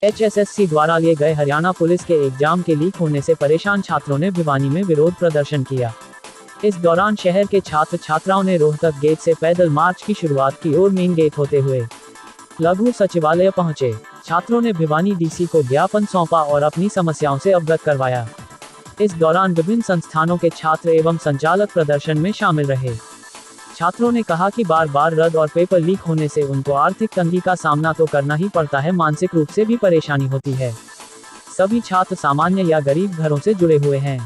HSSC द्वारा लिए गए हरियाणा पुलिस के एग्जाम के लीक होने से परेशान छात्रों ने भिवानी में विरोध प्रदर्शन किया। इस दौरान शहर के छात्र छात्राओं ने रोहतक गेट से पैदल मार्च की शुरुआत की और मेन गेट होते हुए लघु सचिवालय पहुंचे। छात्रों ने भिवानी डीसी को ज्ञापन सौंपा और अपनी समस्याओं से अवगत करवाया। इस दौरान विभिन्न संस्थानों के छात्र एवं संचालक प्रदर्शन में शामिल रहे। छात्रों ने कहा कि बार बार रद्द और पेपर लीक होने से उनको आर्थिक तंगी का सामना तो करना ही पड़ता है, मानसिक रूप से भी परेशानी होती है। सभी छात्र सामान्य या गरीब घरों से जुड़े हुए हैं,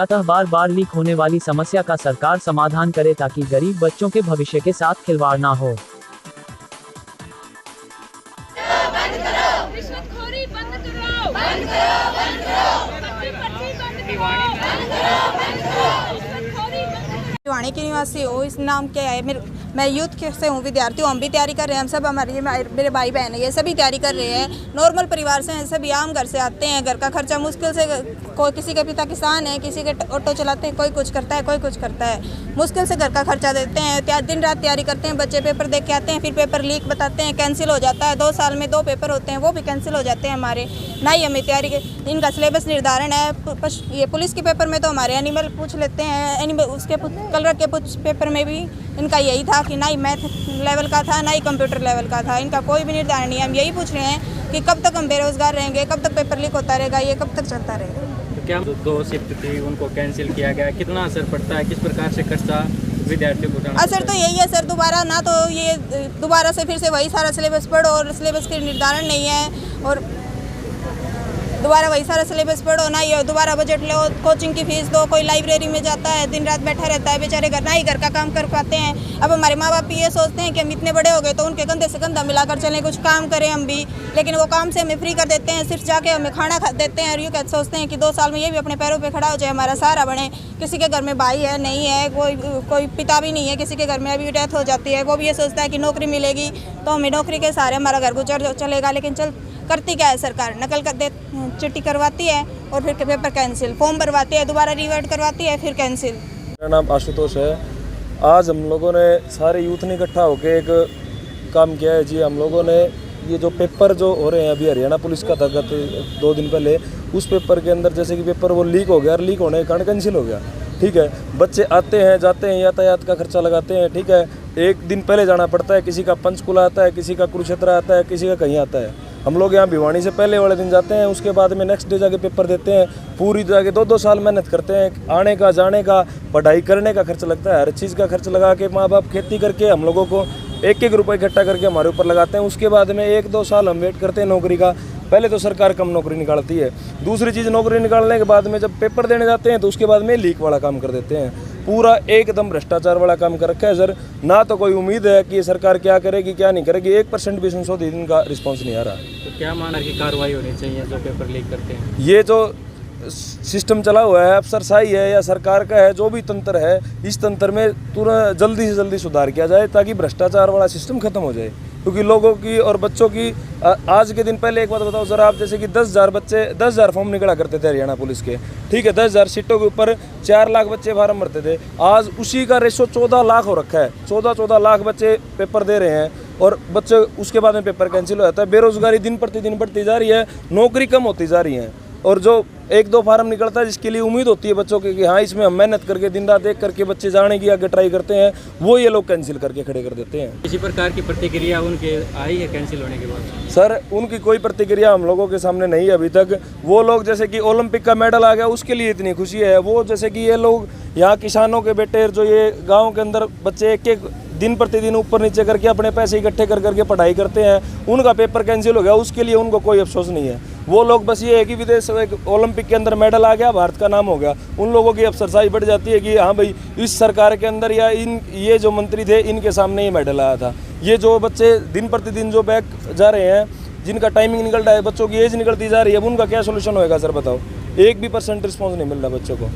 अतः बार बार लीक होने वाली समस्या का सरकार समाधान करे ताकि गरीब बच्चों के भविष्य के साथ खिलवाड़ ना हो। भिवानी के निवासी हूँ। इस नाम क्या है, मैं यूथ से हूँ, विद्यार्थी हूँ। हम भी तैयारी कर रहे हैं। हम सब हमारे मेरे भाई बहन है, ये सभी तैयारी कर रहे हैं। नॉर्मल परिवार से हैं, सभी आम घर से आते हैं। घर का खर्चा मुश्किल से, कोई किसी के पिता किसान है, किसी के ऑटो चलाते हैं, कोई कुछ करता है, कोई कुछ करता है। मुश्किल से घर का खर्चा देते हैं। दिन रात तैयारी करते हैं। बच्चे पेपर देख के आते हैं, फिर पेपर लीक बताते हैं, कैंसिल हो जाता है। 2 साल में 2 पेपर होते हैं, वो भी कैंसिल हो जाते हैं हमारे। ना ही हमें तैयारी इनका सिलेबस निर्धारण है। ये पुलिस के पेपर में तो हमारे एनिमल पूछ लेते हैं, एनिमल उसके कलर के पेपर में भी इनका यही था कि ना ही मैथ लेवल का था, ना ही कंप्यूटर लेवल का था। इनका कोई भी निर्धारण नहीं है। हम यही पूछ रहे हैं कि कब तक हम बेरोजगार रहेंगे, कब तक पेपर लीक होता रहेगा, ये कब तक चलता रहेगा। तो क्या 2 शिफ्ट थी, उनको कैंसिल किया गया, कितना असर पड़ता है, किस प्रकार से खर्चा विद्यार्थियों को उठाना? असर तो यही है सर, दोबारा ना तो ये दोबारा से फिर से वही सारा सिलेबस पढ़ो और सिलेबस के निर्धारण नहीं है, और दोबारा वही सारा सिलेबस पढ़ो, ना ये दोबारा बजट लो, कोचिंग की फीस दो। कोई लाइब्रेरी में जाता है, दिन रात बैठा रहता है बेचारे, घर ना ही घर का काम कर पाते हैं। अब हमारे माँ बाप भी ये सोचते हैं कि हम इतने बड़े हो गए तो उनके कंधे से कंधा मिलाकर चलें, कुछ काम करें हम भी, लेकिन वो काम से हमें फ्री कर देते हैं। सिर्फ जाके हमें खाना खा देते हैं और यूँ कहते सोचते हैं कि 2 साल में ये भी अपने पैरों पर खड़ा हो जाए, हमारा सहारा बने। किसी के घर में भाई है नहीं है, कोई पिता भी नहीं है, किसी के घर में अभी डेथ हो जाती है, वो भी ये सोचता है कि नौकरी मिलेगी तो हमें नौकरी के सहारे हमारा घर गुजर चलेगा। लेकिन करती क्या है सरकार, नकल कर दे, चिट्ठी करवाती है और फिर पेपर कैंसिल, फॉर्म भरवाती है, दोबारा रिवर्ट करवाती है, फिर कैंसिल। मेरा नाम आशुतोष है। आज हम लोगों ने सारे यूथ ने इकट्ठा होकर एक काम किया है जी। हम लोगों ने ये जो पेपर जो हो रहे हैं अभी हरियाणा पुलिस का था गत 2 दिन पहले, उस पेपर के अंदर जैसे कि पेपर वो लीक हो गया और लीक होने के कारण कैंसिल हो गया। ठीक है, बच्चे आते हैं जाते हैं, यातायात का खर्चा लगाते हैं। ठीक है, एक दिन पहले जाना पड़ता है, किसी का पंचकुला आता है, किसी का कुरुक्षेत्र आता है, किसी का कहीं आता है। हम लोग यहाँ भिवानी से पहले वाले दिन जाते हैं, उसके बाद में नेक्स्ट डे जाके पेपर देते हैं। पूरी जाके 2-2 साल मेहनत करते हैं, आने का जाने का पढ़ाई करने का खर्च लगता है, हर चीज़ का खर्च लगा के माँ बाप खेती करके हम लोगों को 1-1 रुपये इकट्ठा करके हमारे ऊपर लगाते हैं। उसके बाद में 1-2 साल हम वेट करते हैं नौकरी का। पहले तो सरकार कम नौकरी निकालती है, दूसरी चीज़ नौकरी निकालने के बाद में जब पेपर देने जाते हैं तो उसके बाद में लीक वाला काम कर देते हैं। पूरा एकदम भ्रष्टाचार वाला काम कर रखा है सर। ना तो कोई उम्मीद है कि ये सरकार क्या करेगी क्या नहीं करेगी। 1% भी संशोधित इनका रिस्पॉन्स नहीं आ रहा। तो क्या माना की कार्रवाई होनी चाहिए जो पेपर लीक करते हैं? ये जो सिस्टम चला हुआ है, अफसरशाही है या सरकार का है, जो भी तंत्र है, इस तंत्र में तुरंत जल्दी से जल्दी सुधार किया जाए ताकि भ्रष्टाचार वाला सिस्टम खत्म हो जाए। क्योंकि लोगों की और बच्चों की आज के दिन पहले एक बात बताओ सर, आप जैसे कि 10,000 फॉर्म निकला करते थे हरियाणा पुलिस के। ठीक है, 10,000 सीटों के ऊपर 4 लाख बच्चे फार्म भरते थे। आज उसी का रेशो 14 लाख हो रखा है। 14 लाख बच्चे पेपर दे रहे हैं और बच्चे उसके बाद में पेपर कैंसिल हो जाता है। बेरोजगारी दिन प्रतिदिन बढ़ती जा रही है, नौकरी कम होती जा रही है, और जो 1-2 फार्म निकलता है जिसके लिए उम्मीद होती है बच्चों की कि हाँ इसमें हम मेहनत करके दिन रात एक करके बच्चे जाने की आगे ट्राई करते हैं, वो ये लोग कैंसिल करके खड़े कर देते हैं। किसी प्रकार की प्रतिक्रिया उनके आई है कैंसिल होने के बाद? सर उनकी कोई प्रतिक्रिया हम लोगों के सामने नहीं है अभी तक। वो लोग जैसे कि ओलंपिक का मेडल आ गया उसके लिए इतनी खुशी है। वो जैसे कि ये लोग यहाँ किसानों के बेटे जो ये गाँव के अंदर बच्चे एक दिन प्रतिदिन ऊपर नीचे करके अपने पैसे इकट्ठे कर करके पढ़ाई करते हैं, उनका पेपर कैंसिल हो गया, उसके लिए उनको कोई अफसोस नहीं है। वो लोग बस ये है कि विदेश एक ओलंपिक के अंदर मेडल आ गया, भारत का नाम हो गया, उन लोगों की अफसरशाही बढ़ जाती है कि हाँ भाई इस सरकार के अंदर या ये जो मंत्री थे इनके सामने ही मेडल आया था। ये जो बच्चे दिन प्रतिदिन जो बैक जा रहे हैं, जिनका टाइमिंग निकल रहा है, बच्चों की एज निकलती जा रही है, अब उनका क्या सोल्यूशन होएगा सर बताओ? 1% भी रिस्पॉन्स नहीं मिल रहा बच्चों को।